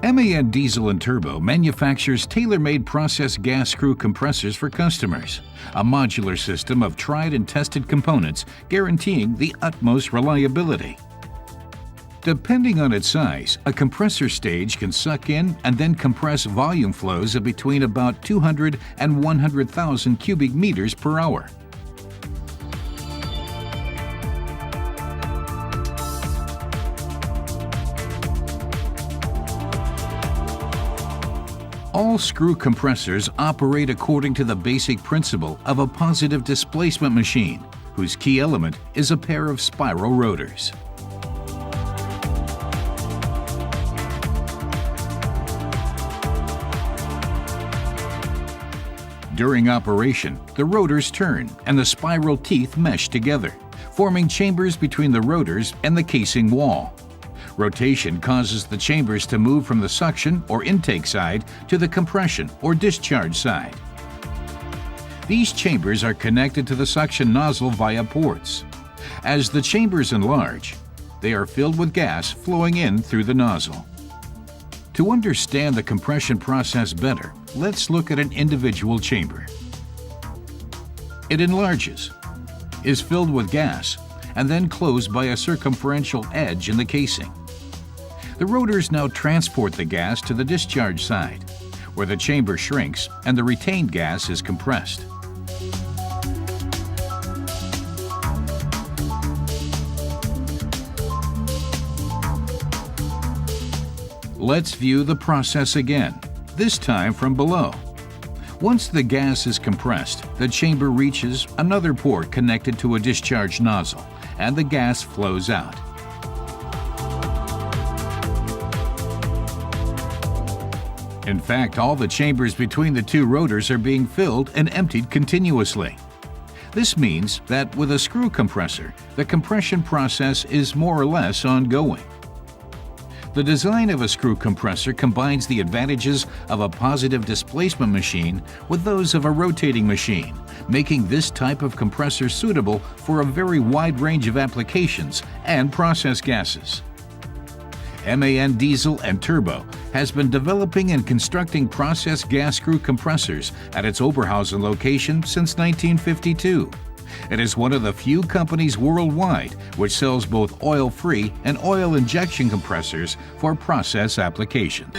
MAN Diesel and Turbo manufactures tailor-made process gas screw compressors for customers, a modular system of tried and tested components guaranteeing the utmost reliability. Depending on its size, a compressor stage can suck in and then compress volume flows of between about 200 and 100,000 cubic meters per hour. All screw compressors operate according to the basic principle of a positive displacement machine, whose key element is a pair of spiral rotors. During operation, the rotors turn and the spiral teeth mesh together, forming chambers between the rotors and the casing wall. Rotation causes the chambers to move from the suction or intake side to the compression or discharge side. These chambers are connected to the suction nozzle via ports. As the chambers enlarge, they are filled with gas flowing in through the nozzle. To understand the compression process better, let's look at an individual chamber. It enlarges, is filled with gas, and then closed by a circumferential edge in the casing. The rotors now transport the gas to the discharge side, where the chamber shrinks and the retained gas is compressed. Let's view the process again, this time from below. Once the gas is compressed, the chamber reaches another port connected to a discharge nozzle, and the gas flows out. In fact, all the chambers between the two rotors are being filled and emptied continuously. This means that with a screw compressor, the compression process is more or less ongoing. The design of a screw compressor combines the advantages of a positive displacement machine with those of a rotating machine, making this type of compressor suitable for a very wide range of applications and process gases. MAN Diesel and Turbo has been developing and constructing process gas screw compressors at its Oberhausen location since 1952. It is one of the few companies worldwide which sells both oil-free and oil injection compressors for process application.